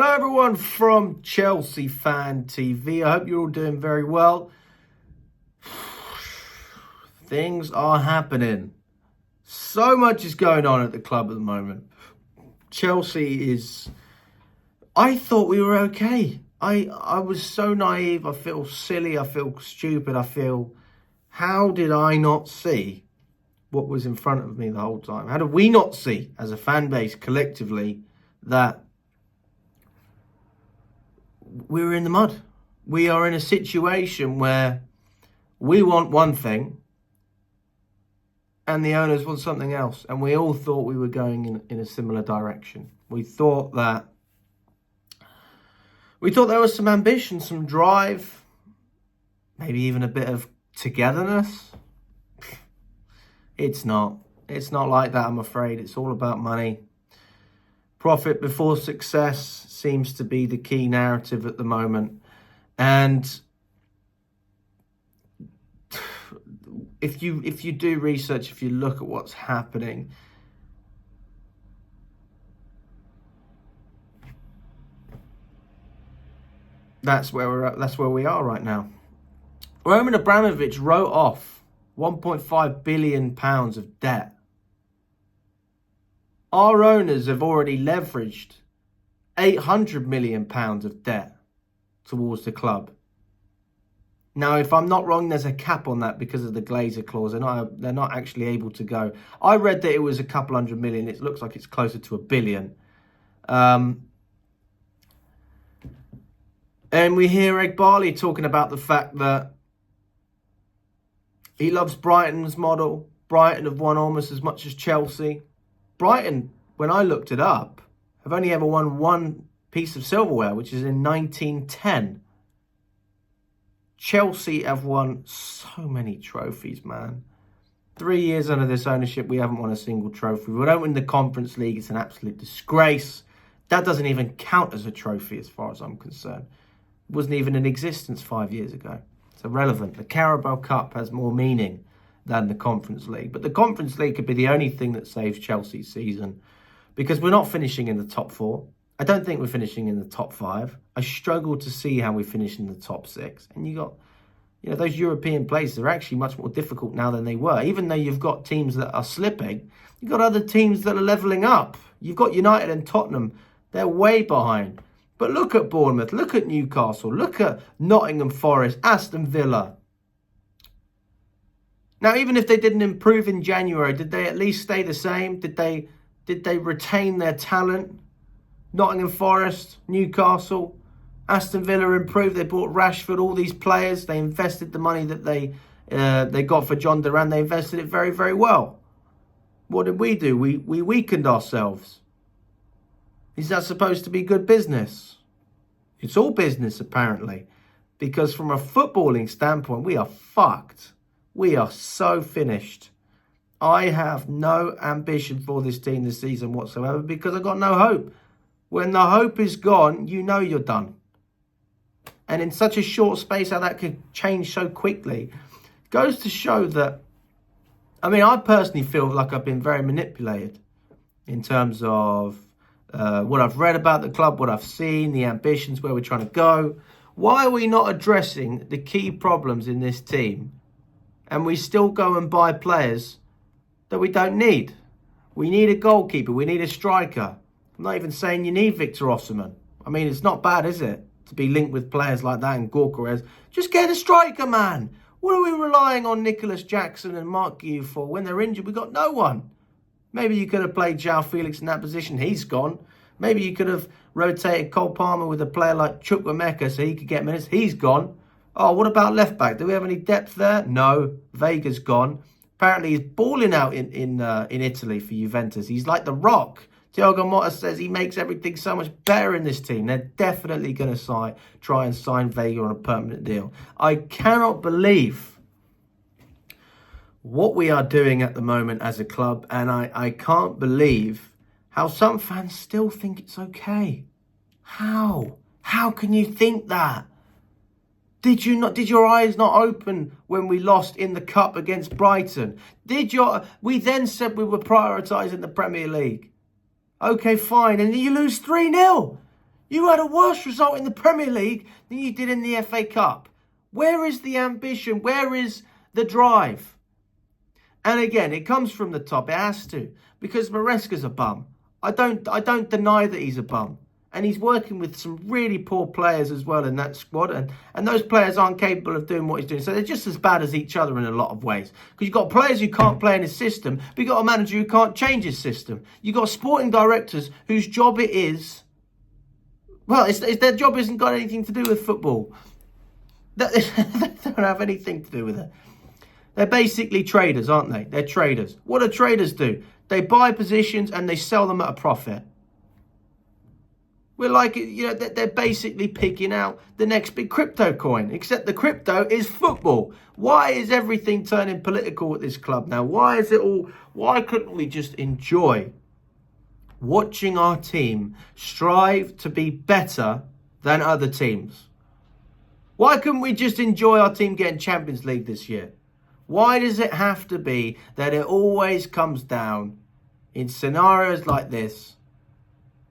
Hello everyone from Chelsea Fan TV. I hope you're all doing very well. Things are happening. So much is going on at the club at the moment. Chelsea is... I thought we were okay. I was so naive. I feel silly. I feel stupid. I feel... How did I not see what was in front of me the whole time? How did we not see, as a fan base collectively, that we're in the mud? We are in a situation where we want one thing and the owners want something else. And we all thought we were going in a similar direction. We thought there was some ambition, some drive, maybe even a bit of togetherness. It's not. It's not like that, I'm afraid. It's all about money. Profit before success seems to be the key narrative at the moment. And if you do research, if you look at what's happening, that's where we're at. That's where we are right now. Roman Abramovich wrote off £1.5 billion of debt. Our owners have already leveraged £800 million of debt towards the club. Now, if I'm not wrong, there's a cap on that because of the Glazer clause. They're not actually able to go. I read that it was a couple hundred million. It looks like it's closer to £1 billion. And we hear Ed Barley talking about the fact that he loves Brighton's model. Brighton have won almost as much as Chelsea. Brighton, when I looked it up, have only ever won one piece of silverware, which is in 1910. Chelsea have won so many trophies, man. 3 years under this ownership, we haven't won a single trophy. We don't win the Conference League. It's an absolute disgrace. That doesn't even count as a trophy as far as I'm concerned. It wasn't even in existence 5 years ago. It's irrelevant. The Carabao Cup has more meaning than the Conference League. But the Conference League could be the only thing that saves Chelsea's season, because we're not finishing in the top four. I don't think we're finishing in the top five. I struggle to see how we finish in the top six. And you got, those European places are actually much more difficult now than they were. Even though you've got teams that are slipping, you've got other teams that are levelling up. You've got United and Tottenham. They're way behind. But look at Bournemouth, look at Newcastle, look at Nottingham Forest, Aston Villa. Now, even if they didn't improve in January, did they at least stay the same? Did they retain their talent? Nottingham Forest, Newcastle, Aston Villa improved. They bought Rashford, all these players. They invested the money that they got for John Duran. They invested it very, very well. What did we do? We weakened ourselves. Is that supposed to be good business? It's all business, apparently. Because from a footballing standpoint, we are fucked. We are so finished. I have no ambition for this team this season whatsoever because I've got no hope. When the hope is gone, you know you're done. And in such a short space, how that could change so quickly goes to show that, I personally feel like I've been very manipulated in terms of what I've read about the club, what I've seen, the ambitions, where we're trying to go. Why are we not addressing the key problems in this team? And we still go and buy players that we don't need. We need a goalkeeper. We need a striker. I'm not even saying you need Victor Osimhen. It's not bad, is it? To be linked with players like that and Gorkarez. Just get a striker, man. What are we relying on Nicholas Jackson and Mark Guiu for? When they're injured, we got no one. Maybe you could have played João Felix in that position. He's gone. Maybe you could have rotated Cole Palmer with a player like Chukwuemeka so he could get minutes. He's gone. Oh, what about left back? Do we have any depth there? No. Vega's gone. Apparently he's balling out in Italy for Juventus. He's like the Rock. Thiago Motta says he makes everything so much better in this team. They're definitely going to try and sign Vega on a permanent deal. I cannot believe what we are doing at the moment as a club, and I can't believe how some fans still think it's okay. How? How can you think that? Did your eyes not open when we lost in the cup against Brighton? We then said we were prioritising the Premier League. Okay, fine. And you lose 3-0. You had a worse result in the Premier League than you did in the FA Cup. Where is the ambition? Where is the drive? And again, it comes from the top. It has to, because Maresca's a bum. I don't deny that he's a bum. And he's working with some really poor players as well in that squad. And those players aren't capable of doing what he's doing. So they're just as bad as each other in a lot of ways. Because you've got players who can't play in his system, but you've got a manager who can't change his system. You've got sporting directors whose job it is... Well, it's their job isn't got anything to do with football. They don't have anything to do with it. They're basically traders, aren't they? They're traders. What do traders do? They buy positions and they sell them at a profit. We're like, they're basically picking out the next big crypto coin, except the crypto is football. Why is everything turning political at this club now? Why couldn't we just enjoy watching our team strive to be better than other teams? Why couldn't we just enjoy our team getting Champions League this year? Why does it have to be that it always comes down in scenarios like this?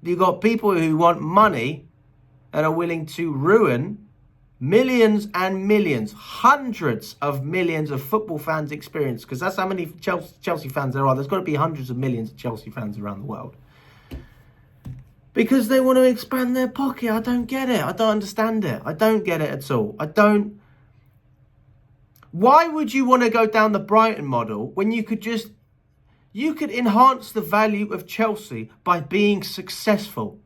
You've got people who want money and are willing to ruin millions and millions, hundreds of millions of football fans' experience, because that's how many Chelsea fans there are. There's got to be hundreds of millions of Chelsea fans around the world. Because they want to expand their pocket. I don't get it. I don't understand it. I don't get it at all. Why would you want to go down the Brighton model when you could enhance the value of Chelsea by being successful?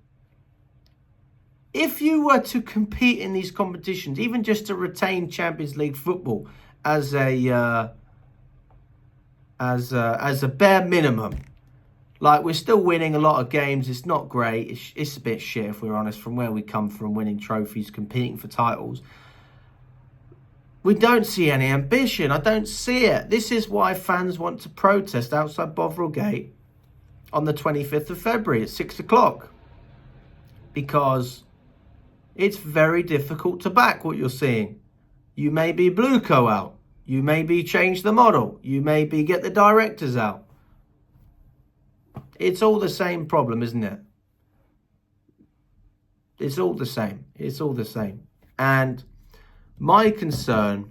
If you were to compete in these competitions, even just to retain Champions League football as a bare minimum, like, we're still winning a lot of games. It's not great. It's a bit shit, if we're honest, from where we come from, winning trophies, competing for titles. We don't see any ambition. I don't see it. This is why fans want to protest outside Bovril Gate on the 25th of February at 6 o'clock. Because it's very difficult to back what you're seeing. You may be Blueco out. You may be change the model. You may be get the directors out. It's all the same problem, isn't it? It's all the same. It's all the same. And my concern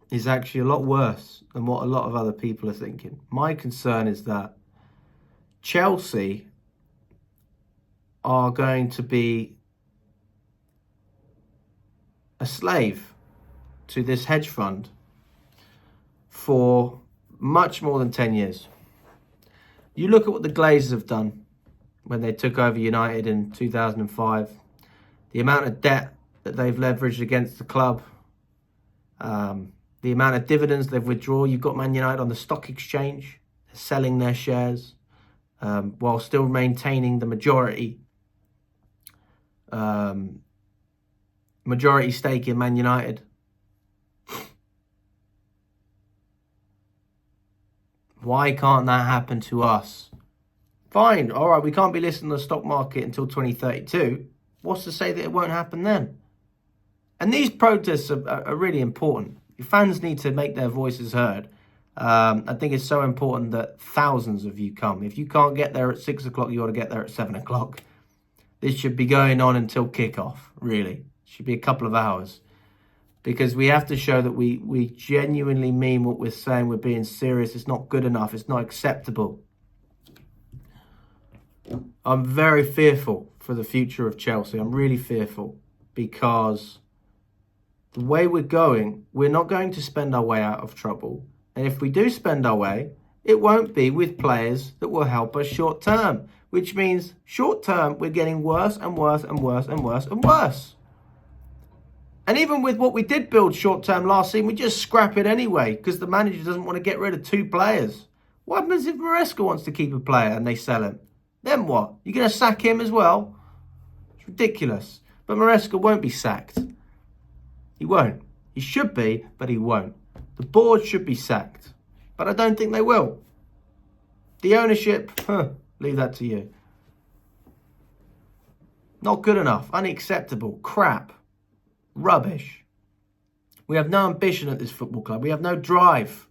is actually a lot worse than what a lot of other people are thinking. My concern is that Chelsea are going to be a slave to this hedge fund for much more than 10 years. You look at what the Glazers have done when they took over United in 2005, the amount of debt that they've leveraged against the club, the amount of dividends they've withdrawn. You've got Man United on the stock exchange, selling their shares while still maintaining the majority stake in Man United. Why can't that happen to us? Fine, all right, we can't be listed on the stock market until 2032. What's to say that it won't happen then? And these protests are really important. Fans need to make their voices heard. I think it's so important that thousands of you come. If you can't get there at 6 o'clock, you ought to get there at 7 o'clock. This should be going on until kickoff, really. It should be a couple of hours. Because we have to show that we genuinely mean what we're saying. We're being serious. It's not good enough. It's not acceptable. I'm very fearful for the future of Chelsea. I'm really fearful because the way we're going, we're not going to spend our way out of trouble. And if we do spend our way, it won't be with players that will help us short term, which means short term, we're getting worse and worse and worse and worse and worse. And even with what we did build short term last season, we just scrap it anyway because the manager doesn't want to get rid of two players. What happens if Maresca wants to keep a player and they sell him? Then what? You're going to sack him as well? It's ridiculous. But Maresca won't be sacked. He won't. He should be, but he won't. The board should be sacked. But I don't think they will. The ownership, leave that to you. Not good enough. Unacceptable. Crap. Rubbish. We have no ambition at this football club. We have no drive.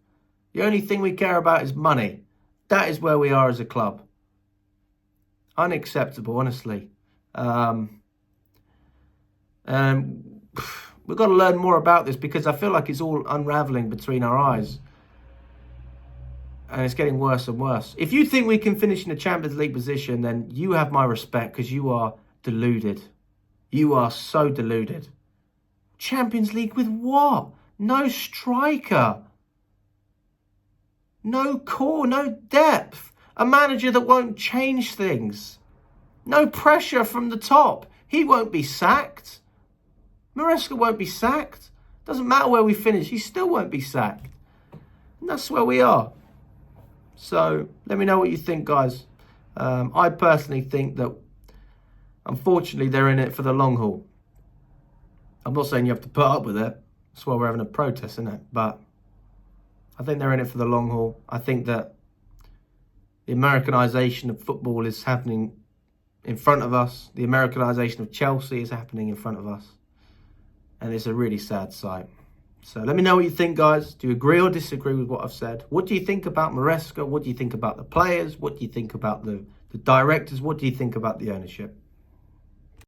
The only thing we care about is money. That is where we are as a club. Unacceptable, honestly. We've got to learn more about this because I feel like it's all unraveling between our eyes. And it's getting worse and worse. If you think we can finish in the Champions League position, then you have my respect because you are deluded. You are so deluded. Champions League with what? No striker. No core, no depth. A manager that won't change things. No pressure from the top. He won't be sacked. Maresca won't be sacked. Doesn't matter where we finish, he still won't be sacked. And that's where we are. So let me know what you think, guys. I personally think that, unfortunately, they're in it for the long haul. I'm not saying you have to put up with it. That's why we're having a protest, isn't it? But I think they're in it for the long haul. I think that the Americanization of football is happening in front of us. The Americanization of Chelsea is happening in front of us. And it's a really sad sight. So let me know what you think, guys. Do you agree or disagree with what I've said? What do you think about Maresca? What do you think about the players? What do you think about the directors? What do you think about the ownership?